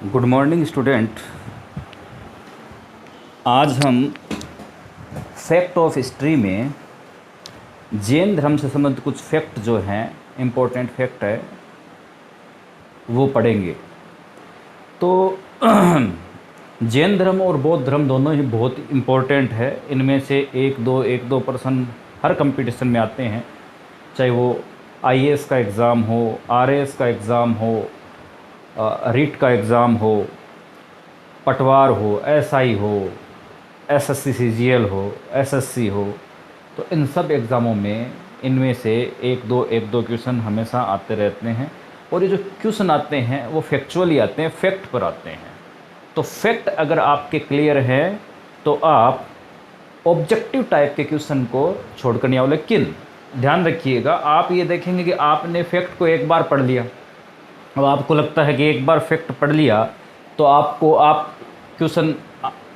Good morning student. आज हम fact of history में जैन धर्म से संबंधित कुछ फैक्ट जो हैं, इम्पोर्टेंट फैक्ट है, वो पढ़ेंगे। तो जैन धर्म और बौद्ध धर्म दोनों ही बहुत इम्पोर्टेंट है। इनमें से एक दो पर्सन हर कंपटीशन में आते हैं, चाहे वो आईएएस का एग्ज़ाम हो, आरएएस का एग्ज़ाम हो, रीट का एग्ज़ाम हो, पटवार हो, एसआई हो, एसएससी सीजीएल हो, एसएससी हो, तो इन सब एग्ज़ामों में इनमें से एक दो क्वेश्चन हमेशा आते रहते हैं। और ये जो क्वेश्चन आते हैं वो फैक्चुअली आते हैं, फैक्ट पर आते हैं। तो फैक्ट अगर आपके क्लियर है तो आप ऑब्जेक्टिव टाइप के क्वेश्चन को छोड़कर नहीं आओ। लेकिन ध्यान रखिएगा, आप ये देखेंगे कि आपने फैक्ट को एक बार पढ़ लिया, अब आपको लगता है कि एक बार फैक्ट पढ़ लिया तो आप क्वेश्चन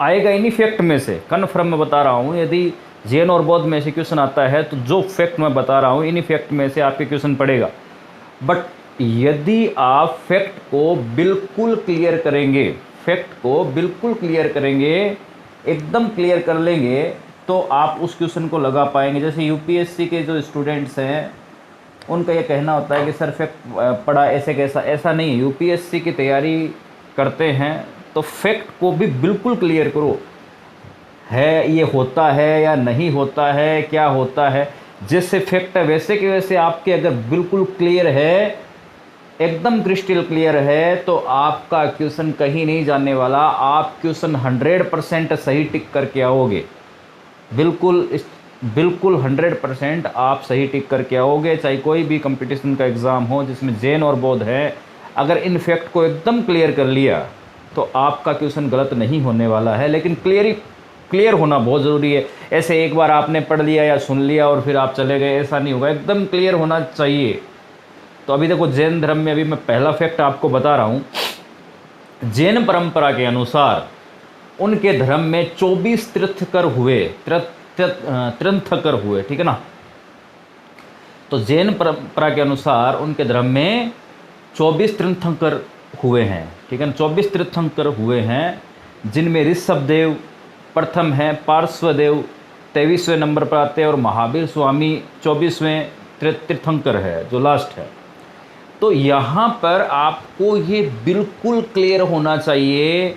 आएगा इन्हीं फैक्ट में से। कन्फर्म मैं बता रहा हूँ, यदि जैन और बौद्ध में से क्वेश्चन आता है तो जो फैक्ट मैं बता रहा हूँ इन्हीं फैक्ट में से आपके क्वेश्चन पड़ेगा। बट यदि आप फैक्ट को बिल्कुल क्लियर करेंगे, एकदम क्लियर कर लेंगे, तो आप उस क्वेश्चन को लगा पाएंगे। जैसे यूपीएससी के जो स्टूडेंट्स हैं उनका ये कहना होता है कि सर फैक्ट पढ़ा ऐसे कैसा, ऐसा नहीं है। यूपीएससी की तैयारी करते हैं तो फैक्ट को भी बिल्कुल क्लियर करो, है ये होता है या नहीं होता है, क्या होता है। जैसे फैक्ट है वैसे के वैसे आपके अगर बिल्कुल क्लियर है, एकदम क्रिस्टल क्लियर है, तो आपका क्वेश्चन कहीं नहीं जाने वाला। आप क्वेश्चन 100% सही टिक करके आओगे, बिल्कुल 100% आप सही टिक करके आओगे। चाहे कोई भी कंपटीशन का एग्ज़ाम हो जिसमें जैन और बौद्ध है, अगर इन फैक्ट को एकदम क्लियर कर लिया तो आपका क्वेश्चन गलत नहीं होने वाला है। लेकिन क्लियर होना बहुत ज़रूरी है। ऐसे एक बार आपने पढ़ लिया या सुन लिया और फिर आप चले गए, ऐसा नहीं होगा, एकदम क्लियर होना चाहिए। तो अभी देखो, जैन धर्म में अभी मैं पहला फैक्ट आपको बता रहा हूँ। जैन परंपरा के अनुसार उनके धर्म में 24 तीर्थंकर हुए, ठीक है ना। तो जैन परंपरा के अनुसार उनके धर्म में 24 तीर्थंकर हुए हैं, ठीक है ना। 24 तीर्थंकर हुए हैं, जिनमें ऋषभदेव प्रथम है, पार्श्वदेव 23वें नंबर पर आते हैं और महावीर स्वामी 24वें तीर्थंकर है, जो लास्ट है। तो यहाँ पर आपको ये बिल्कुल क्लियर होना चाहिए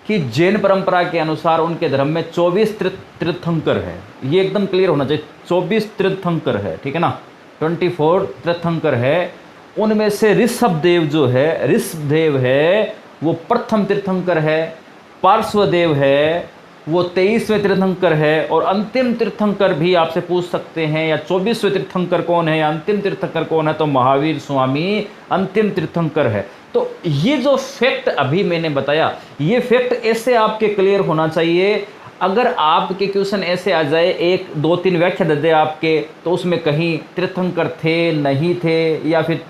कि जैन परंपरा के अनुसार उनके धर्म में 24 तीर्थंकर है। ये एकदम क्लियर होना चाहिए, 24 तीर्थंकर है, ठीक है ना। 24 तीर्थंकर है। उनमें से ऋषभदेव है वो प्रथम तीर्थंकर है, पार्श्वदेव है वो 23वें तीर्थंकर है, और अंतिम तीर्थंकर भी आपसे पूछ सकते हैं या 24वें तीर्थंकर कौन है या अंतिम तीर्थंकर कौन है, तो महावीर स्वामी अंतिम तीर्थंकर है। तो ये जो फैक्ट अभी मैंने बताया, ये फैक्ट ऐसे आपके क्लियर होना चाहिए। अगर आपके क्वेश्चन ऐसे आ जाए, 1 2 3 व्याख्या दे दे आपके, तो उसमें कहीं तीर्थंकर थे, नहीं थे, या फिर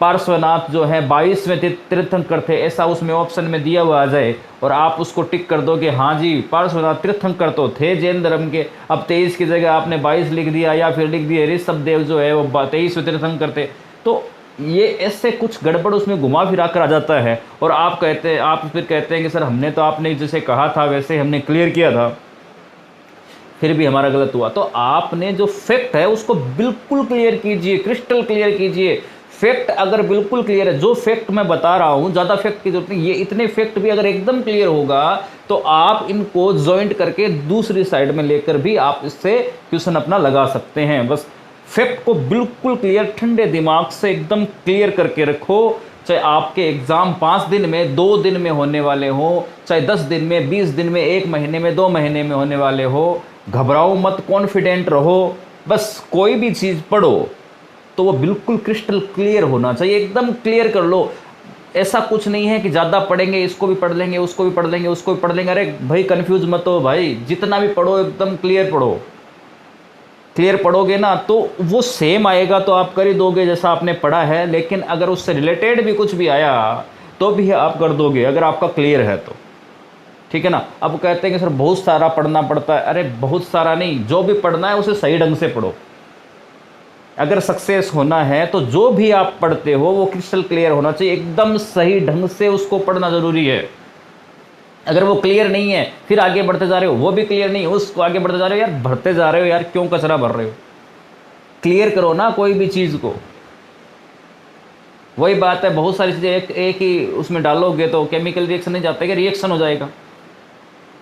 पार्श्वनाथ जो है 22वें तीर्थंकर थे, ऐसा उसमें ऑप्शन में दिया हुआ आ जाए और आप उसको टिक कर दो कि हाँ जी पार्श्वनाथ तीर्थंकर तो थे जैन धर्म के, अब 23 की जगह आपने 22 लिख दिया, या फिर लिख दिया ऋषभदेव जो है वो 23वें तीर्थंकर थे, तो ये ऐसे कुछ गड़बड़ उसमें घुमा फिरा कर आ जाता है। और आप फिर कहते हैं कि सर हमने तो आपने जैसे कहा था वैसे हमने क्लियर किया था, फिर भी हमारा गलत हुआ। तो आपने जो फैक्ट है उसको बिल्कुल क्लियर कीजिए, क्रिस्टल क्लियर कीजिए। फैक्ट अगर बिल्कुल क्लियर है, जो फैक्ट मैं बता रहा हूँ ज़्यादा फैक्ट की जरूरत नहीं, ये इतने फैक्ट भी अगर एकदम क्लियर होगा तो आप इनको जॉइंट करके दूसरी साइड में लेकर भी आप इससे क्वेश्चन अपना लगा सकते हैं। बस फैक्ट को बिल्कुल क्लियर, ठंडे दिमाग से एकदम क्लियर करके रखो। चाहे आपके एग्ज़ाम 5 दिन में, 2 दिन में होने वाले हो, चाहे 10 दिन में, 20 दिन में, 1 महीने में, 2 महीने में होने वाले हो, घबराओ मत, कॉन्फिडेंट रहो। बस कोई भी चीज़ पढ़ो तो वो बिल्कुल क्रिस्टल क्लियर होना चाहिए, एकदम क्लियर कर लो। ऐसा कुछ नहीं है कि ज़्यादा पढ़ेंगे, इसको भी पढ़ लेंगे, उसको भी पढ़ लेंगे, उसको भी पढ़ लेंगे। अरे भाई कंफ्यूज मत हो भाई, जितना भी पढ़ो एकदम क्लियर पढ़ो। क्लियर पढ़ोगे ना तो वो सेम आएगा तो आप कर ही दोगे जैसा आपने पढ़ा है, लेकिन अगर उससे रिलेटेड भी कुछ भी आया तो भी आप कर दोगे अगर आपका क्लियर है तो, ठीक है ना। अब कहते हैं कि सर बहुत सारा पढ़ना पड़ता है, अरे बहुत सारा नहीं, जो भी पढ़ना है उसे सही ढंग से पढ़ो। अगर सक्सेस होना है तो जो भी आप पढ़ते हो वो क्रिस्टल क्लियर होना चाहिए, एकदम सही ढंग से उसको पढ़ना जरूरी है। अगर वो क्लियर नहीं है फिर आगे बढ़ते जा रहे हो, वो भी क्लियर नहीं है, उसको आगे बढ़ते जा रहे हो, यार भरते जा रहे हो यार, क्यों कचरा भर रहे हो? क्लियर करो ना कोई भी चीज़ को। वही बात है, बहुत सारी चीज़ें एक ही उसमें डालोगे तो केमिकल रिएक्शन नहीं जाता है कि रिएक्शन हो जाएगा।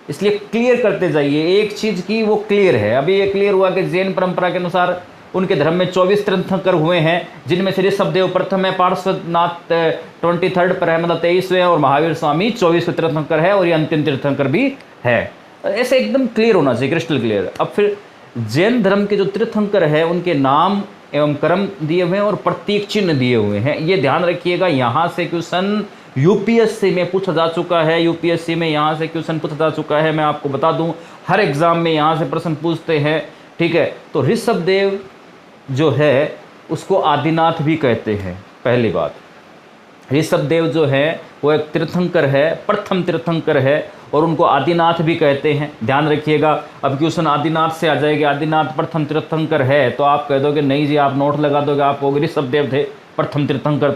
इसलिए क्लियर करते जाइए एक चीज़ की, वो क्लियर है। अभी ये क्लियर हुआ कि जैन परंपरा के अनुसार उनके धर्म में 24 तीर्थंकर हुए हैं, जिनमें श्री ऋषभदेव प्रथम है, पार्श्वनाथ 23rd पर है, मतलब 23वें, और महावीर स्वामी 24वें तीर्थंकर है, और ये अंतिम तीर्थंकर भी है। ऐसे एकदम क्लियर होना चाहिए, क्रिस्टल क्लियर। अब फिर जैन धर्म के जो तीर्थंकर है उनके नाम एवं कर्म दिए हुए हैं और प्रतीक चिन्ह दिए हुए हैं, ये ध्यान रखिएगा। यहाँ से क्वेश्चन यूपीएससी में पूछा जा चुका है, यूपीएससी में यहाँ से क्वेश्चन पूछा जा चुका है, मैं आपको बता दूं, हर एग्जाम में यहाँ से प्रश्न पूछते हैं, ठीक है। तो ऋषभदेव जो है उसको आदिनाथ भी कहते हैं। पहली बात, ऋषभदेव जो है वो एक तीर्थंकर है, प्रथम तीर्थंकर है, और उनको आदिनाथ भी कहते हैं, ध्यान रखिएगा। अब क्वेश्चन आदिनाथ से आ जाएगा, आदिनाथ प्रथम तीर्थंकर है, तो आप कह दोगे नहीं जी, आप नोट लगा दोगे, आप कहोगे ऋषभदेव थे प्रथम तीर्थंकर,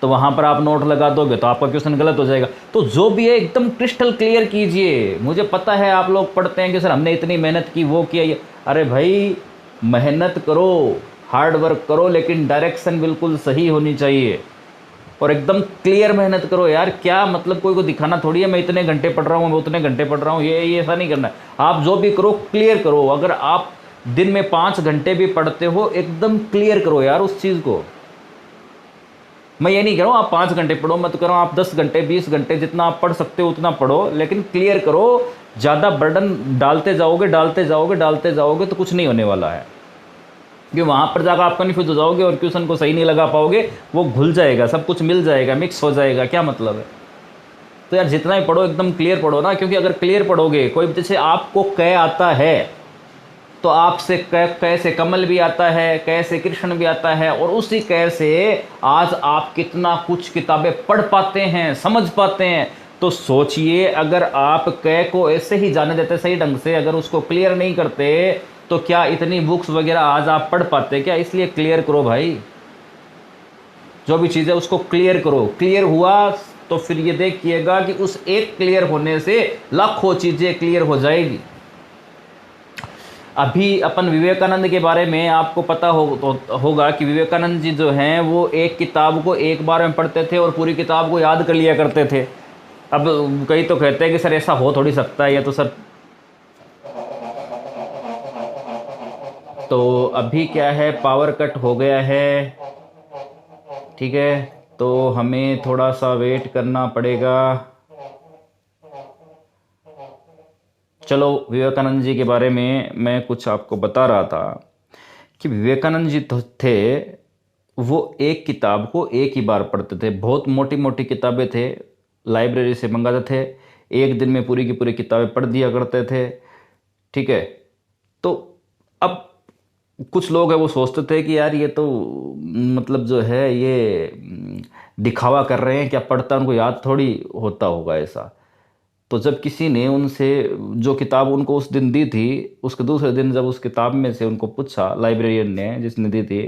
तो वहाँ पर आप नोट लगा दोगे तो आपका क्वेश्चन गलत हो जाएगा। तो जो भी है एकदम क्रिस्टल क्लियर कीजिए। मुझे पता है आप लोग पढ़ते हैं कि सर हमने इतनी मेहनत की, वो किया ये, अरे भाई मेहनत करो, हार्ड वर्क करो, लेकिन डायरेक्शन बिल्कुल सही होनी चाहिए, और एकदम क्लियर मेहनत करो यार। क्या मतलब कोई को दिखाना थोड़ी है मैं इतने घंटे पढ़ रहा हूँ, मैं उतने घंटे पढ़ रहा हूँ, ये ऐसा नहीं करना है। आप जो भी करो क्लियर करो। अगर आप दिन में 5 घंटे भी पढ़ते हो, एकदम क्लियर करो यार उस चीज़ को। मैं ये नहीं कह रहा हूँ आप 5 घंटे पढ़ो, मत करो आप 10 घंटे 20 घंटे, जितना आप पढ़ सकते हो उतना पढ़ो, लेकिन क्लियर करो। ज़्यादा बर्डन डालते जाओगे तो कुछ नहीं होने वाला है, क्योंकि वहाँ पर जाकर आप कन्फ्यूज हो जाओगे और क्वेश्चन को सही नहीं लगा पाओगे, वो घुल जाएगा, सब कुछ मिल जाएगा, मिक्स हो जाएगा, क्या मतलब है। तो यार जितना ही पढ़ो एकदम क्लियर पढ़ो ना, क्योंकि अगर क्लियर पढ़ोगे, कोई जैसे आपको कै आता है तो आपसे कै से कमल भी आता है, कै से कृष्ण भी आता है, और उसी कै से आज आप कितना कुछ किताबें पढ़ पाते हैं, समझ पाते हैं। तो सोचिए, अगर आप कै को ऐसे ही जाने देते सही ढंग से, अगर उसको क्लियर नहीं करते, तो क्या इतनी बुक्स वगैरह आज आप पढ़ पाते क्या? इसलिए क्लियर करो भाई, जो भी चीज़ है उसको क्लियर करो। क्लियर हुआ तो फिर ये देखिएगा कि उस एक क्लियर होने से लाखों चीज़ें क्लियर हो जाएगी। अभी अपन विवेकानंद के बारे में आपको पता होगा कि विवेकानंद जी जो हैं वो एक किताब को एक बार में पढ़ते थे और पूरी किताब को याद कर लिया करते थे। अब कई तो कहते हैं कि सर ऐसा हो थोड़ी सकता है, या तो सर, तो अभी क्या है, पावर कट हो गया है, ठीक है, तो हमें थोड़ा सा वेट करना पड़ेगा। चलो, विवेकानंद जी के बारे में मैं कुछ आपको बता रहा था कि विवेकानंद जी तो थे, वो एक किताब को एक ही बार पढ़ते थे। बहुत मोटी मोटी किताबें थे, लाइब्रेरी से मंगाते थे, एक दिन में पूरी की पूरी किताबें पढ़ दिया करते थे, ठीक है। तो अब कुछ लोग हैं वो सोचते थे कि यार ये तो मतलब जो है ये दिखावा कर रहे हैं, क्या पढ़ता उनको याद थोड़ी होता होगा ऐसा। तो जब किसी ने उनसे जो किताब उनको उस दिन दी थी, उसके दूसरे दिन जब उस किताब में से उनको पूछा, लाइब्रेरियन ने जिसने दी थी,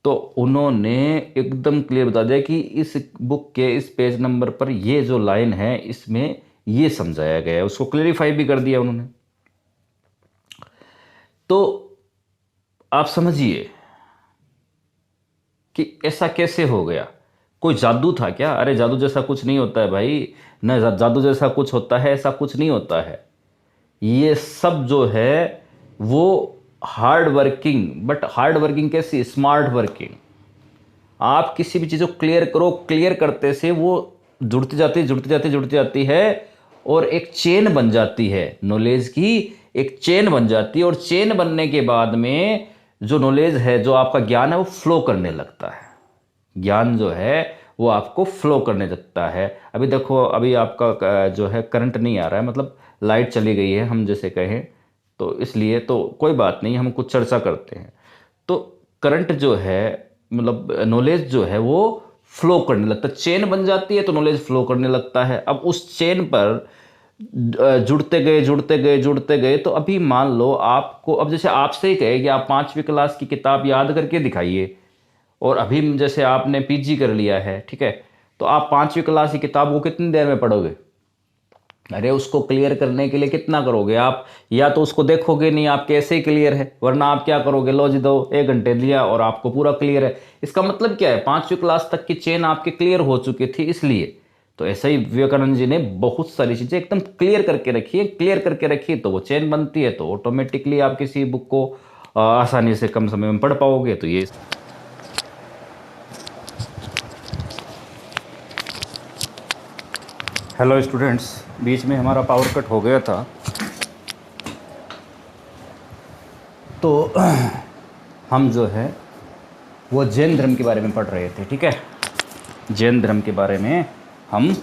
तो उन्होंने एकदम क्लियर बता दिया कि इस बुक के इस पेज नंबर पर ये जो लाइन है इसमें ये समझाया गया है, उसको क्लेरिफाई भी कर दिया उन्होंने। तो आप समझिए कि ऐसा कैसे हो गया, कोई जादू था क्या? अरे जादू जैसा कुछ नहीं होता है भाई, न जादू जैसा कुछ होता है, ऐसा कुछ नहीं होता है। ये सब जो है वो hard working, but hard working कैसी, स्मार्ट वर्किंग। आप किसी भी चीज़ को क्लियर करो, क्लियर करते से वो जुड़ती जाती है, और एक चेन बन जाती है, नॉलेज की एक चेन बन जाती है, और चेन बनने के बाद में जो नॉलेज है, जो आपका ज्ञान है, वो फ्लो करने लगता है। ज्ञान जो है वो आपको फ्लो करने लगता है। अभी देखो, अभी आपका जो है करंट नहीं आ रहा है, मतलब लाइट चली गई है, हम जैसे कहें, तो इसलिए तो कोई बात नहीं, हम कुछ चर्चा करते हैं। तो करंट जो है, मतलब नॉलेज जो है वो फ्लो करने लगता है, चेन बन जाती है तो नॉलेज फ्लो करने लगता है। अब उस चेन पर जुड़ते गए तो अभी मान लो आपको, अब जैसे आपसे ही कहे कि आप 5वीं क्लास की किताब याद करके दिखाइए, और अभी जैसे आपने पीजी कर लिया है, ठीक है, तो आप 5वीं क्लास की किताब को कितनी देर में पढ़ोगे? अरे उसको क्लियर करने के लिए कितना करोगे आप? या तो उसको देखोगे नहीं, आप कैसे ही क्लियर है, वरना आप क्या करोगे, लो जी दो 1 घंटे दिया और आपको पूरा क्लियर है। इसका मतलब क्या है? 5वीं क्लास तक की चेन आपकी क्लियर हो चुकी थी, इसलिए। तो ऐसा ही विवेकानंद जी ने बहुत सारी चीजें एकदम क्लियर करके रखी है, क्लियर करके रखी तो वो चेन बनती है, तो ऑटोमेटिकली आप किसी बुक को आसानी से कम समय में पढ़ पाओगे। तो ये हेलो स्टूडेंट्स, बीच में हमारा पावर कट हो गया था, तो हम जो है वो जैन धर्म के बारे में पढ़ रहे थे, ठीक है, जैन धर्म के बारे में हम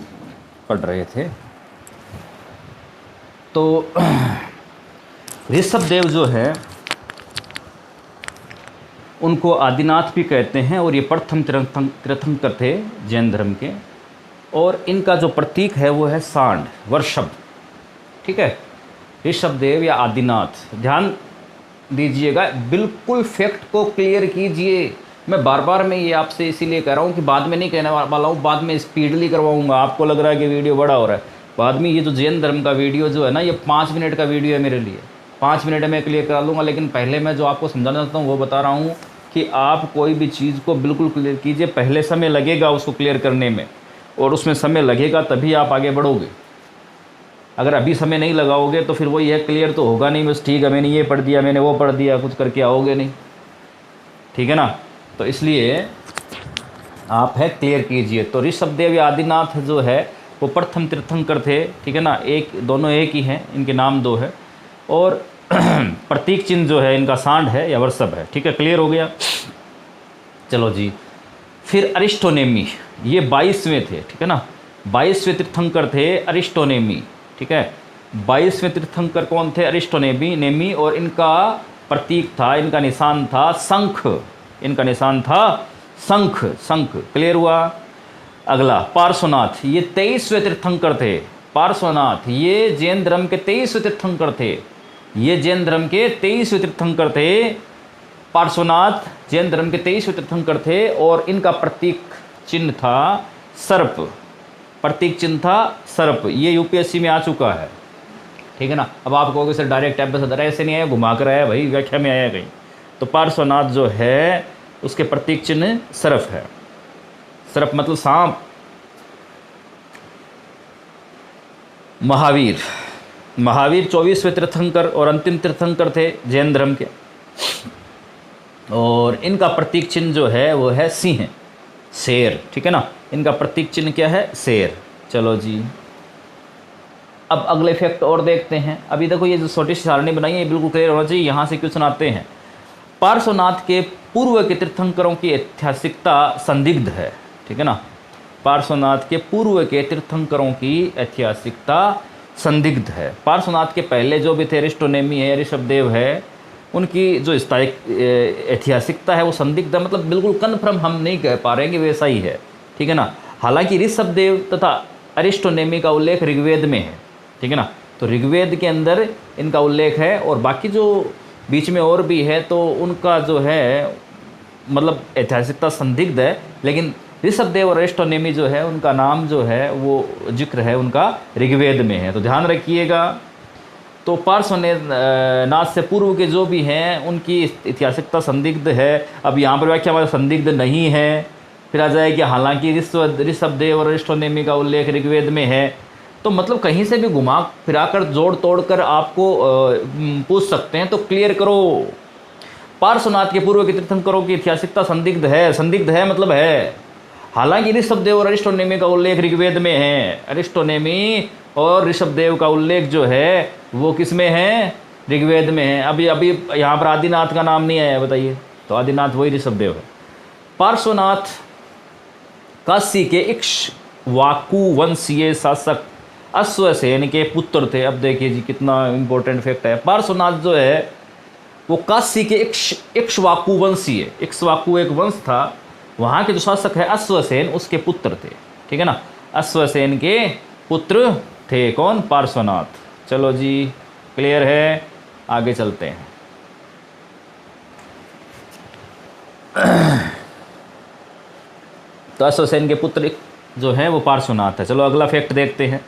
पढ़ रहे थे। तो ऋषभदेव जो है उनको आदिनाथ भी कहते हैं, और ये प्रथम तीर्थंकर थे जैन धर्म के, और इनका जो प्रतीक है वो है सांड, वर्षभ, ठीक है। ऋषभदेव या आदिनाथ, ध्यान दीजिएगा, बिल्कुल फैक्ट को क्लियर कीजिए। मैं बार बार मैं ये आपसे इसीलिए कह रहा हूँ कि बाद में नहीं कहने वाला हूँ, बाद में स्पीडली करवाऊँगा। आपको लग रहा है कि वीडियो बड़ा हो रहा है, बाद में ये जो जैन धर्म का वीडियो जो है ना, ये 5 मिनट का वीडियो है मेरे लिए, 5 मिनट में क्लियर करा लूँगा। लेकिन पहले मैं जो आपको समझाना चाहता हूँ वो बता रहा हूँ कि आप कोई भी चीज़ को बिल्कुल क्लियर कीजिए। पहले समय लगेगा उसको क्लियर करने में, और उसमें समय लगेगा तभी आप आगे बढ़ोगे। अगर अभी समय नहीं लगाओगे तो फिर वही है, क्लियर तो होगा नहीं, बस ठीक है मैंने ये पढ़ दिया, मैंने वो पढ़ दिया, कुछ करके आओगे नहीं, ठीक है ना। तो इसलिए आप है क्लियर कीजिए। तो ऋषभदेव या आदिनाथ जो है वो प्रथम तीर्थंकर थे, ठीक है ना, दोनों एक ही हैं, इनके नाम 2 है, और प्रतीक चिन्ह जो है इनका सांड है या वर्षभ है, ठीक है, क्लियर हो गया। चलो जी, फिर अरिस्टोनेमी, ये 22वें थे, ठीक है ना, 22वें तीर्थंकर थे अरिस्टोनेमी, ठीक है। 22वें तीर्थंकर कौन थे? अरिस्टोनेमी, और इनका प्रतीक था, इनका निशान था शंख, इनका निशान था शंख, क्लियर हुआ। अगला पार्श्वनाथ, ये 23वें तीर्थंकर थे। पार्श्वनाथ ये जैन धर्म के 23वें तीर्थंकर थे, ये जैन धर्म के 23वें तीर्थंकर थे। पार्श्वनाथ जैन धर्म के 23वें तीर्थंकर थे, और इनका प्रतीक चिन्ह था सर्प, प्रतीक चिन्ह था सर्प। ये यूपीएससी में आ चुका है, ठीक है ना। अब आप कहोगे सर डायरेक्ट एप्स ऐसे नहीं आया, घुमा कर आया भाई, व्याख्या में आया कहीं। तो पार्श्वनाथ जो है उसके प्रतीक चिन्ह सर्प है, सर्प मतलब सांप। महावीर 24वें तीर्थंकर और अंतिम तीर्थंकर थे जैन धर्म के, और इनका प्रतीक चिन्ह जो है वो है सिंह, शेर, ठीक है ना। इनका प्रतीक चिन्ह क्या है? शेर। चलो जी, अब अगले फैक्ट और देखते हैं। अभी देखो ये जो छोटी सी सारणी बनाई है ये बिल्कुल क्लियर होना चाहिए। यहाँ से क्वेश्चन आते हैं। पार्श्वनाथ के पूर्व के तीर्थंकरों की ऐतिहासिकता संदिग्ध है, ठीक है ना। पार्श्वनाथ के पूर्व के तीर्थंकरों की ऐतिहासिकता संदिग्ध है। पार्श्वनाथ के पहले जो भी थे, अरिस्टोनेमी है, ऋषभदेव है, उनकी जो ऐतिहासिकता है वो संदिग्ध है, मतलब बिल्कुल कन्फर्म हम नहीं कह पा रहे हैं कि वैसा ही है, ठीक है ना। हालांकि ऋषभदेव तथा अरिस्टोनेमी का उल्लेख ऋग्वेद में है, ठीक है ना। तो ऋग्वेद के अंदर इनका उल्लेख है, और बाकी जो बीच में और भी है तो उनका जो है मतलब ऐतिहासिकता संदिग्ध है। लेकिन ऋषभदेव और अरिस्टोनेमी जो है उनका नाम जो है वो जिक्र है उनका ऋग्वेद में है, तो ध्यान रखिएगा। तो पार्श्वनाथ से पूर्व के जो भी हैं उनकी ऐतिहासिकता संदिग्ध है। अब यहाँ पर व्याख्या हमारा संदिग्ध नहीं है, फिर आ जाए कि हालांकि ऋषभदेव और अरिस्टोनेमी का उल्लेख ऋग्वेद में है। तो मतलब कहीं से भी घुमा फिराकर जोड़ तोड़ कर आपको पूछ सकते हैं, तो क्लियर करो। पार्श्वनाथ के पूर्व के तीर्थंकरों की ऐतिहासिकता संदिग्ध है, संदिग्ध है मतलब है। हालांकि ऋषभदेव और अरिस्टोनेमी का उल्लेख ऋग्वेद में है। अरिस्टोनेमी और ऋषभदेव का उल्लेख जो है वो किस में है? ऋग्वेद में है। अभी यहाँ पर आदिनाथ का नाम नहीं आया, बताइए, तो आदिनाथ वही ऋषभदेव है। पार्श्वनाथ काशी के इक्ष्वाकु वंशीय शासक अश्वसेन के पुत्र थे। अब देखिए जी कितना इंपॉर्टेंट फैक्ट है। पार्श्वनाथ जो है वो काशी के इक्ष्वाकु वंशीय, इक्ष्वाकु एक वंश था, वहाँ के जो शासक है अश्वसेन उसके पुत्र थे, ठीक है ना। अश्वसेन के पुत्र थे। कौन? पार्श्वनाथ। चलो जी, क्लियर है, आगे चलते हैं। तो अश्वसेन के पुत्र जो हैं वो पार्श्वनाथ है। चलो अगला फैक्ट देखते हैं।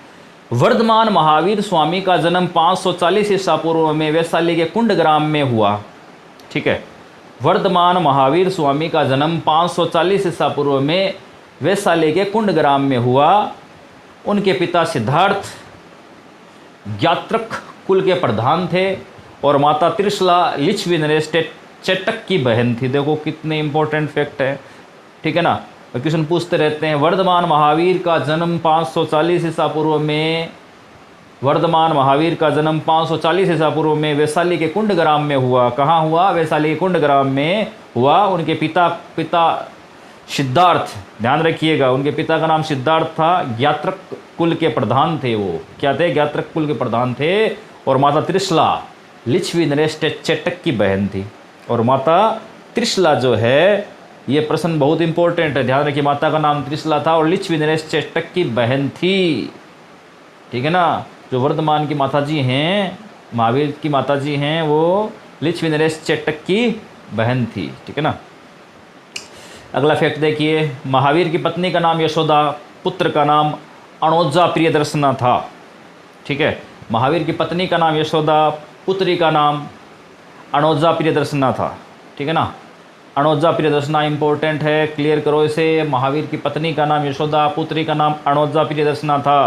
वर्धमान महावीर स्वामी का जन्म 540 ईसा पूर्व में वैशाली के कुंड ग्राम में हुआ। ठीक है, वर्धमान महावीर स्वामी का जन्म 540 ईसा पूर्व में वैशाली के कुंड ग्राम में हुआ। उनके पिता सिद्धार्थ ज्ञात्रक कुल के प्रधान थे और माता त्रिशला लिच्छवी नरेश चेटक की बहन थी। देखो कितने इंपॉर्टेंट फैक्ट है, ठीक है ना। क्वेश्चन पूछते रहते हैं। वर्धमान महावीर का जन्म 540 ईसा पूर्व में, वर्धमान महावीर का जन्म 540 ईसा पूर्व में वैशाली के कुंड ग्राम में हुआ। कहाँ हुआ? वैशाली के कुंड ग्राम में हुआ। उनके पिता सिद्धार्थ, ध्यान रखिएगा, उनके पिता का नाम सिद्धार्थ था। ज्ञात्रक कुल के प्रधान थे। वो क्या थे? ज्ञात्रक कुल के प्रधान थे। और माता त्रिशला लिच्छवी नरेश चेटक की बहन थी। और माता त्रिशला जो है, ये प्रश्न बहुत इंपॉर्टेंट है, ध्यान रखिए। माता का नाम त्रिशला था और लिच्छवी नरेश चेटक की बहन थी। ठीक है ना। जो वर्धमान की माताजी हैं, महावीर की माताजी हैं, वो लिच्छवी नरेश चेटक की बहन थी। ठीक है ना। अगला फैक्ट देखिए। महावीर की पत्नी का नाम यशोदा, पुत्र का नाम अणोजा प्रियदर्शना था। ठीक है, महावीर की पत्नी का नाम यशोदा, पुत्री का नाम अणोजा प्रियदर्शना था। ठीक है ना। अणोजा प्रियदर्शना इंपॉर्टेंट है, क्लियर करो इसे। महावीर की पत्नी का नाम यशोदा, पुत्री का नाम अणोजा प्रियदर्शना था।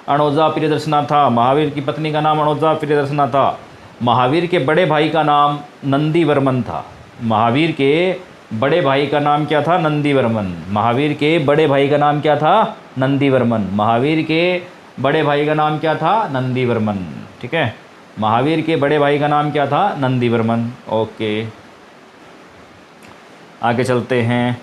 अणोजा प्रियदर्शना था। महावीर की पत्नी का नाम अणोजा प्रियदर्शना था। महावीर के बड़े भाई का नाम नंदीवर्मन था। महावीर के बड़े भाई का नाम क्या था? नंदीवर्मन। महावीर के बड़े भाई का नाम क्या था? नंदीवर्मन। महावीर के बड़े भाई का नाम क्या था? नंदीवर्मन। ठीक है, महावीर के बड़े भाई का नाम क्या था? नंदीवर्मन। ओके, आगे चलते हैं।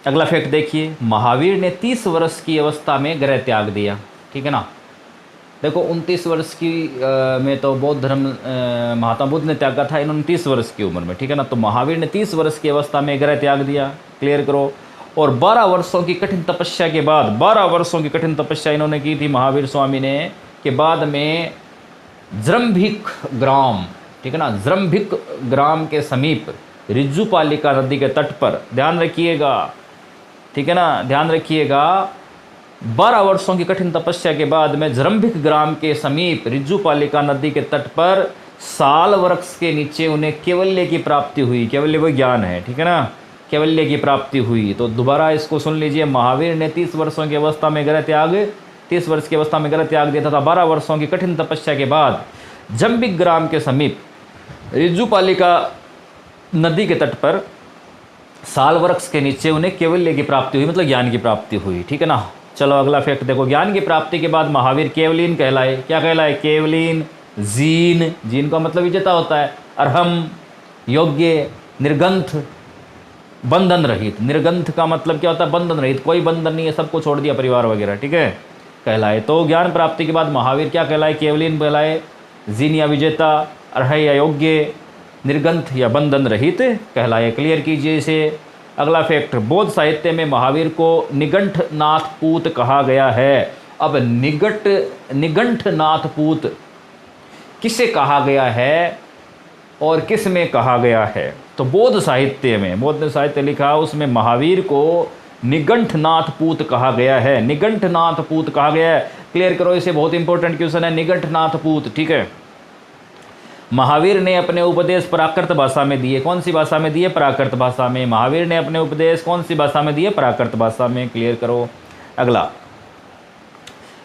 अगला फैक्ट देखिए। महावीर ने 30 वर्ष की अवस्था में गृह त्याग दिया। ठीक है ना। देखो 29 वर्ष की में तो बौद्ध धर्म महात्मा बुद्ध ने त्यागा था, इन्होंने 30 वर्ष की उम्र में। ठीक है ना। तो महावीर ने 30 वर्ष की अवस्था में गृह त्याग दिया, क्लियर करो। और 12 वर्षों की कठिन तपस्या के बाद, 12 वर्षों की कठिन तपस्या इन्होंने की थी महावीर स्वामी ने, के बाद में जृंभिक ग्राम, ठीक है ना, जृंभिक ग्राम के समीप रिज्जुपालिका नदी के तट पर, ध्यान रखिएगा, ठीक है ना, ध्यान रखिएगा, 12 वर्षों की कठिन तपस्या के बाद में जृंभिक ग्राम के समीप रिज्जुपालिका नदी के तट पर साल वृक्ष के नीचे उन्हें केवल्य की प्राप्ति हुई। केवल्य वो ज्ञान है, ठीक है ना, केवल्य की प्राप्ति हुई। तो दोबारा इसको सुन लीजिए। महावीर ने 30 वर्षों की अवस्था में गृह त्याग 30 वर्ष की अवस्था में गृह त्याग दिया था। 12 वर्षों की कठिन तपस्या के बाद जंबिक ग्राम के समीप रिज्जुपालिका नदी के तट पर साल वृक्ष के नीचे उन्हें केवल्य की प्राप्ति हुई, मतलब ज्ञान की प्राप्ति हुई। ठीक है ना। चलो अगला फैक्ट देखो। ज्ञान की प्राप्ति के बाद महावीर केवलीन कहलाए। क्या कहलाए? केवलीन। जीन, जीन का मतलब विजेता होता है। अरहम, योग्य, निर्गंथ, बंधन रहित। निर्गंथ का मतलब क्या होता है? बंधन रहित, कोई बंधन नहीं है, सबको छोड़ दिया, परिवार वगैरह, ठीक है, कहलाए। तो ज्ञान प्राप्ति के बाद महावीर क्या कहलाए? केवलीन कहलाए, जीन या विजेता, अर्ह या योग्य, निर्गंथ या बंधन रहित कहलाए। क्लियर कीजिए इसे। अगला फैक्ट, बौद्ध साहित्य में महावीर को निगंठनाथ पूत कहा गया है। अब निगंठनाथ पूत किसे कहा गया है और किस में कहा गया है? तो बौद्ध साहित्य में, बौद्ध ने साहित्य लिखा, उसमें महावीर को निगंठनाथ पूत कहा गया है। निगंठनाथ पूत कहा गया है। क्लियर करो इसे, बहुत इंपॉर्टेंट क्वेश्चन है। निगंठनाथ पूत, ठीक है। महावीर ने अपने उपदेश प्राकृत भाषा में दिए। कौन सी भाषा में दिए? प्राकृत भाषा में। महावीर ने अपने उपदेश कौन सी भाषा में दिए? प्राकृत भाषा में। क्लियर करो। अगला,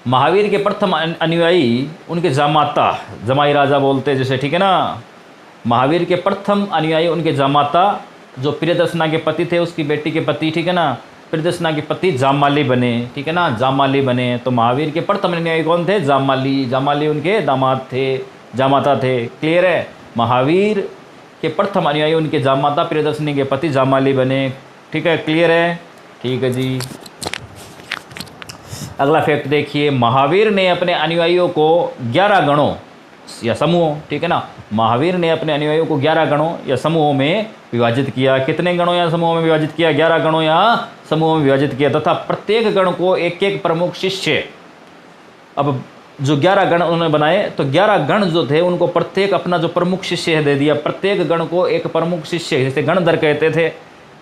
महावीर के प्रथम अनुयायी उनके जामाता, जमाई राजा बोलते जैसे, ठीक है ना। महावीर के प्रथम अनुयायी उनके जामाता, जो प्रियदर्शना के पति थे, उसकी बेटी के पति, ठीक है ना, प्रियदर्शना के पति जामाली बने, ठीक है ना, जामाली बने। तो महावीर के प्रथम अनुयायी कौन थे? जामाली। जामाली उनके दामाद थे, जामाता थे। क्लियर है। महावीर के प्रथम अनुयायी उनके जामाता, प्रियदर्शनी के पति जामाली बने। ठीक है, क्लियर है, ठीक है जी। अगला फैक्ट देखिए। महावीर ने अपने अनुयायियों को 11 गणों, या समूहों, ठीक है ना। महावीर ने अपने अनुयायियों को 11 गणों या समूहों में विभाजित किया। कितने गणों या समूहों में विभाजित किया? 11 गणों या समूहों में विभाजित किया, तथा प्रत्येक गण को एक एक प्रमुख शिष्य। अब जो 11 गण उन्होंने बनाए, तो 11 गण जो थे उनको प्रत्येक अपना जो प्रमुख शिष्य दे दिया। प्रत्येक गण को एक प्रमुख शिष्य, जैसे गणधर कहते थे,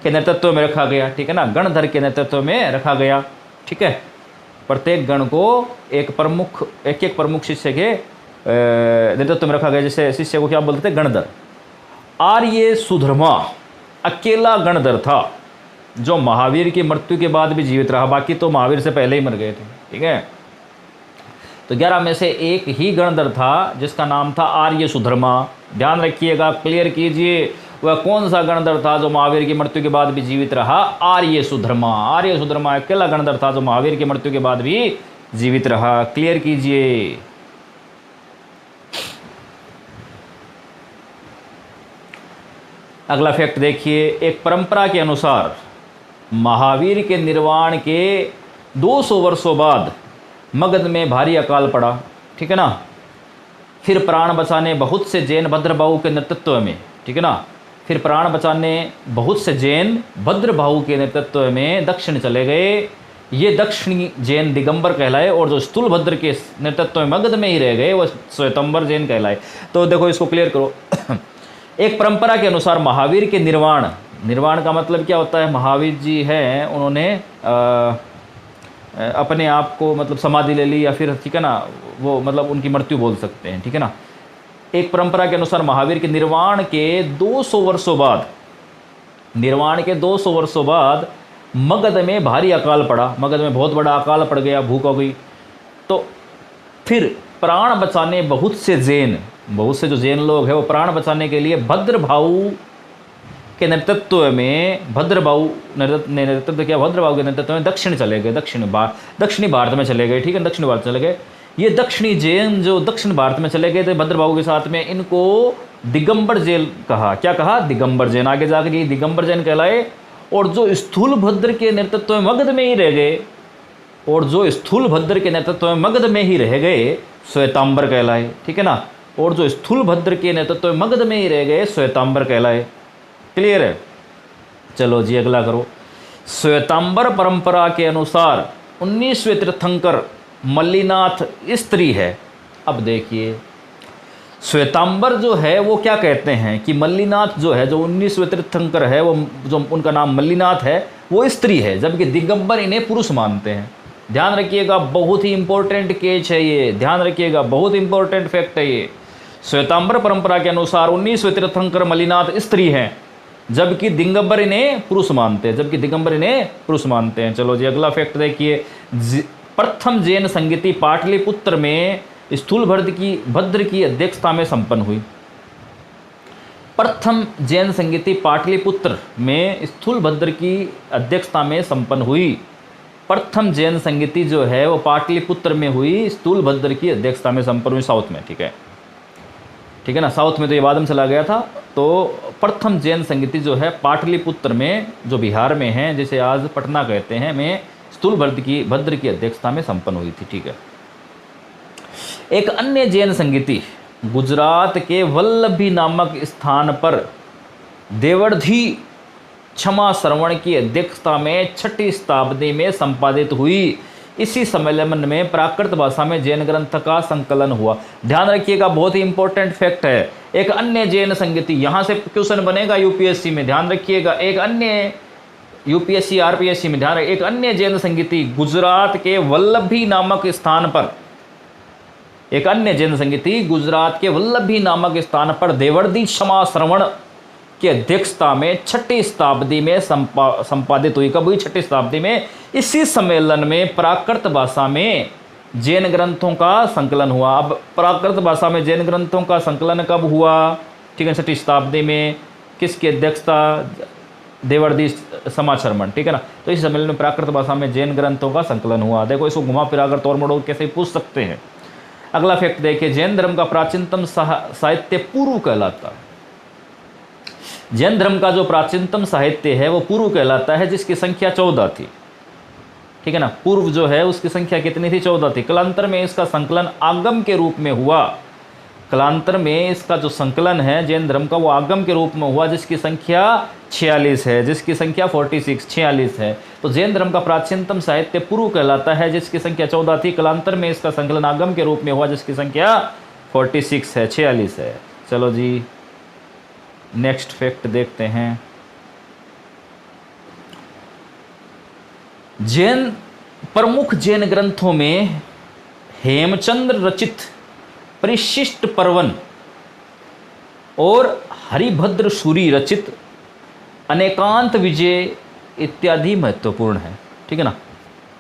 के नेतृत्व में रखा गया, ठीक है ना। गणधर के नेतृत्व में रखा गया, ठीक है। प्रत्येक गण को एक एक प्रमुख शिष्य के नेतृत्व में रखा गया। जैसे शिष्य को क्या बोलते थे? गणधर। आर्य सुधर्मा अकेला गणधर था जो महावीर की मृत्यु के बाद भी जीवित रहा, बाकी तो महावीर से पहले ही मर गए थे, ठीक है। तो 11 में से एक ही गणधर था जिसका नाम था आर्य सुधर्मा। ध्यान रखिएगा, क्लियर कीजिए, वह कौन सा गणधर था जो महावीर की मृत्यु के बाद भी जीवित रहा? आर्य सुधर्मा। आर्य सुधर्मा अकेला गणधर था जो महावीर की मृत्यु के बाद भी जीवित रहा। क्लियर कीजिए। अगला फैक्ट देखिए, एक परंपरा के अनुसार महावीर के निर्वाण के 200 वर्षों बाद मगध में भारी अकाल पड़ा, ठीक है ना। फिर प्राण बचाने बहुत से जैन भद्रबाहु के नेतृत्व में, ठीक है ना, फिर प्राण बचाने बहुत से जैन भद्रबाहु के नेतृत्व में दक्षिण चले गए। ये दक्षिणी जैन दिगंबर कहलाए, और जो स्थूलभद्र के नेतृत्व में मगध में ही रह गए वो श्वेतंबर जैन कहलाए। तो देखो, इसको क्लियर करो। एक परंपरा के अनुसार महावीर के निर्वाण का मतलब क्या होता है? महावीर जी हैं, उन्होंने अपने आप को मतलब समाधि ले ली, या फिर, ठीक है ना, वो मतलब उनकी मृत्यु बोल सकते हैं, ठीक है ना। एक परंपरा के अनुसार महावीर के निर्वाण के 200 वर्षों बाद मगध में भारी अकाल पड़ा। मगध में बहुत बड़ा अकाल पड़ गया, भूख हो गई। तो फिर प्राण बचाने बहुत से जो जैन लोग हैं, वो प्राण बचाने के लिए भद्रबाहु के नेतृत्व में, भद्रबाहु ने नेतृत्व किया, भद्रबाहु के नेतृत्व में दक्षिण चले गए, दक्षिणी भारत में चले गए, ठीक है, दक्षिण भारत चले गए। ये दक्षिणी जैन जो दक्षिण भारत में चले गए थे भद्रबाहु के साथ में, इनको दिगंबर जैन कहा। क्या कहा? दिगंबर जैन। आगे जाकर ये दिगंबर जैन कहलाए। और जो स्थूलभद्र के नेतृत्व में मगध में ही रह गए, श्वेतांबर कहलाए, ठीक है ना। और जो स्थूलभद्र के नेतृत्व में मगध में ही रह गए, श्वेतांबर कहलाए। क्लियर है? चलो जी, अगला करो। श्वेतांबर परंपरा के अनुसार 19वें तीर्थंकर मल्लीनाथ स्त्री है। अब देखिए, श्वेतांबर जो है वो क्या कहते हैं कि मल्लीनाथ जो है, जो 19वें तीर्थंकर है, वो जो उनका नाम मल्लीनाथ है, वो स्त्री है, जबकि दिगंबर इन्हें पुरुष मानते हैं। ध्यान रखिएगा, बहुत ही इंपॉर्टेंट केस है ये, ध्यान रखिएगा, बहुत इंपॉर्टेंट फैक्ट है ये। श्वेतांबर परंपरा के अनुसार 19वें तीर्थंकर मल्लीनाथ स्त्री हैं, जबकि दिगंबर इन्हें पुरुष मानते हैं। चलो जी, अगला फैक्ट देखिए। प्रथम जैन संगीति पाटलिपुत्र में स्थूलभद्र की अध्यक्षता में संपन्न हुई। प्रथम जैन संगीति पाटलिपुत्र में स्थूलभद्र की अध्यक्षता में संपन्न हुई। प्रथम जैन संगीति जो है वो पाटलिपुत्र में हुई, स्थूलभद्र की अध्यक्षता में संपन्न हुई, साउथ में, ठीक है ना। साउथ में तो ये बाद में चला गया था। तो प्रथम जैन संगीति जो है पाटलिपुत्र में, जो बिहार में है, जिसे आज पटना कहते हैं, में स्थूलभद्र की अध्यक्षता में संपन्न हुई थी, ठीक है। एक अन्य जैन संगीति गुजरात के वल्लभी नामक स्थान पर देवर्धि क्षमा श्रवण की अध्यक्षता में 6ठी शताब्दी में संपादित हुई। इसी सम्मेलन में प्राकृत भाषा में जैन ग्रंथ का संकलन हुआ। ध्यान रखिएगा, बहुत ही इंपॉर्टेंट फैक्ट है। एक अन्य जैन संगीति, यहाँ से क्वेश्चन बनेगा यूपीएससी में, ध्यान रखिएगा। एक अन्य यूपीएससी आरपीएससी में ध्यान रखिए, एक अन्य जैन संगीति गुजरात के वल्लभी नामक स्थान पर, एक अन्य जैन संगीति गुजरात के वल्लभी नामक स्थान पर देवर्धि क्षमा श्रवण की अध्यक्षता में 6ठी शताब्दी में संपादित हुई। कब हुई? 6ठी शताब्दी में। इसी सम्मेलन में प्राकृत भाषा में जैन ग्रंथों का संकलन हुआ। अब प्राकृत भाषा में जैन ग्रंथों का संकलन कब हुआ? ठीक है, 6ठी शताब्दी में। किसकी अध्यक्षता? देवर्धि क्षमा श्रवण, ठीक है ना। तो इस सम्मेलन में प्राकृत भाषा में जैन ग्रंथों का संकलन हुआ। देखो, इसको घुमा फिरा कर तोड़ मोड़ कैसे पूछ सकते हैं। अगला फैक्ट देखिए, जैन धर्म का प्राचीनतम साहित्य पूर्व कहलाता है। जैन धर्म का जो प्राचीनतम साहित्य है वो पूर्व कहलाता है, जिसकी संख्या 14 थी, ठीक है ना। पूर्व जो है उसकी संख्या कितनी थी? 14 थी। कालांतर में इसका संकलन आगम के रूप में हुआ। कालांतर में इसका जो संकलन है जैन धर्म का वो आगम के रूप में हुआ, जिसकी संख्या 46 है, जिसकी संख्या 46 है। तो जैन धर्म का प्राचीनतम साहित्य पुरु कहलाता है, जिसकी संख्या 14 थी। कालांतर में इसका संकलन आगम के रूप में हुआ, जिसकी संख्या 46 है। चलो जी नेक्स्ट फैक्ट देखते हैं। प्रमुख जैन ग्रंथों में हेमचंद्र रचित परिशिष्ट पर्वन और हरिभद्र सूरी रचित अनेकांत विजय इत्यादि महत्वपूर्ण है। ठीक है ना।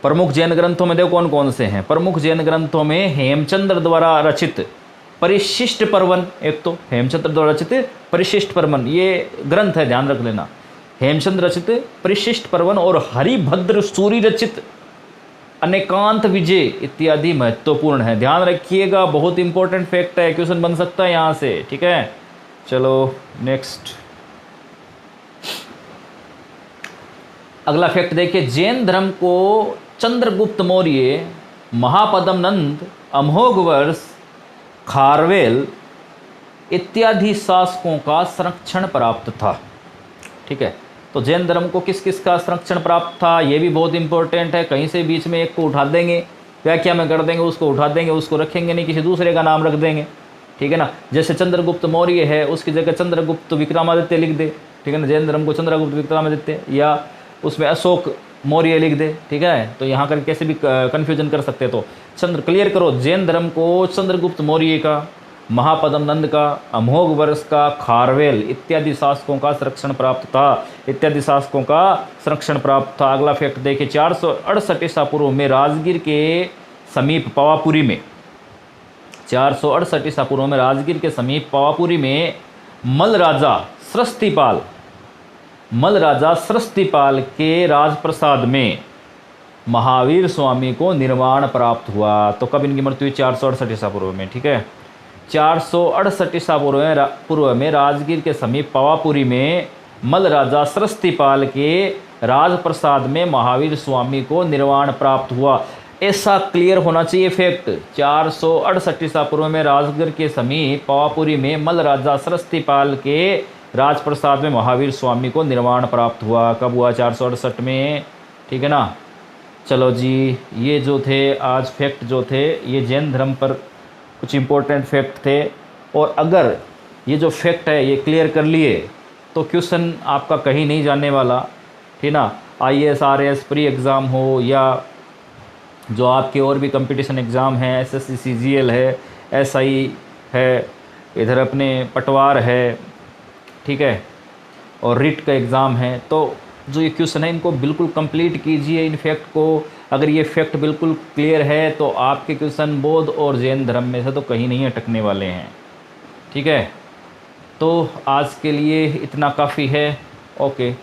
प्रमुख जैन ग्रंथों में देखो कौन कौन से हैं। प्रमुख जैन ग्रंथों में हेमचंद्र द्वारा रचित परिशिष्ट पर्वन, एक तो हेमचंद्र द्वारा रचित परिशिष्ट पर्वन, ये ग्रंथ है, ध्यान रख लेना। हेमचंद्र रचित परिशिष्ट पर्वन और हरिभद्र सूरी रचित अनेकांत विजय इत्यादि महत्वपूर्ण है। ध्यान रखिएगा, बहुत इंपॉर्टेंट फैक्ट है, क्वेश्चन बन सकता है यहाँ से। ठीक है, चलो नेक्स्ट अगला फैक्ट देखिए। जैन धर्म को चंद्रगुप्त मौर्य, महापद्म नंद, अमोघवर्ष, खारवेल इत्यादि शासकों का संरक्षण प्राप्त था। ठीक है, तो जैन धर्म को किस किस का संरक्षण प्राप्त था, ये भी बहुत इंपॉर्टेंट है। कहीं से बीच में एक को उठा देंगे, व्याख्या में कर देंगे, उसको उठा देंगे, उसको रखेंगे नहीं, किसी दूसरे का नाम रख देंगे। ठीक है ना। जैसे चंद्रगुप्त मौर्य है, उसकी जगह चंद्रगुप्त विक्रमादित्य लिख दे। ठीक है ना। जैन धर्म को चंद्रगुप्त विक्रमादित्य, या उसमें अशोक मौर्य लिख दे। ठीक है, तो यहाँ कर कैसे भी कन्फ्यूजन कर सकते हैं। तो चंद्र क्लियर करो, जैन धर्म को चंद्रगुप्त मौर्य का, महापद्म नंद का, अमोघवर्ष का, खारवेल इत्यादि शासकों का संरक्षण प्राप्त था। इत्यादि शासकों का संरक्षण प्राप्त था। अगला फैक्ट देखिए। 468 ईसा पूर्व में राजगीर के समीप पावापुरी में 468 ईसा पूर्व में राजगीर के समीप पावापुरी में मल राजा सरस्तीपाल के राजप्रसाद में महावीर स्वामी को निर्वाण प्राप्त हुआ। तो कब इनकी मृत्यु हुई? 468 ईसा पूर्व में। ठीक है, 468 ईसा पूर्व में राजगीर के समीप पावापुरी में मल राजा सरस्तीपाल के राजप्रसाद में महावीर स्वामी को निर्वाण प्राप्त हुआ। ऐसा क्लियर होना चाहिए फैक्ट। 468 ईसा पूर्व में राजगीर के समीप पावापुरी में मल राजा सरस्तीपाल के राजप्रसाद में महावीर स्वामी को निर्वाण प्राप्त हुआ। कब हुआ? 468 में। ठीक है ना। चलो जी, ये जो थे आज फैक्ट जो थे ये जैन धर्म पर कुछ इम्पोर्टेंट फैक्ट थे। और अगर ये जो फैक्ट है ये क्लियर कर लिए तो क्वेश्चन आपका कहीं नहीं जाने वाला। ठीक ना। IAS RAS प्री एग्ज़ाम हो या जो आपके और भी कंपटीशन एग्ज़ाम हैं, SSC CGL है, SI है, इधर अपने पटवार है, ठीक है, और रिट का एग्ज़ाम है, तो जो ये क्वेश्चन है इनको बिल्कुल कंप्लीट कीजिए। इन फैक्ट को अगर ये फैक्ट बिल्कुल क्लियर है तो आपके क्वेश्चन बौद्ध और जैन धर्म में से तो कहीं नहीं अटकने वाले हैं। ठीक है, तो आज के लिए इतना काफ़ी है। ओके।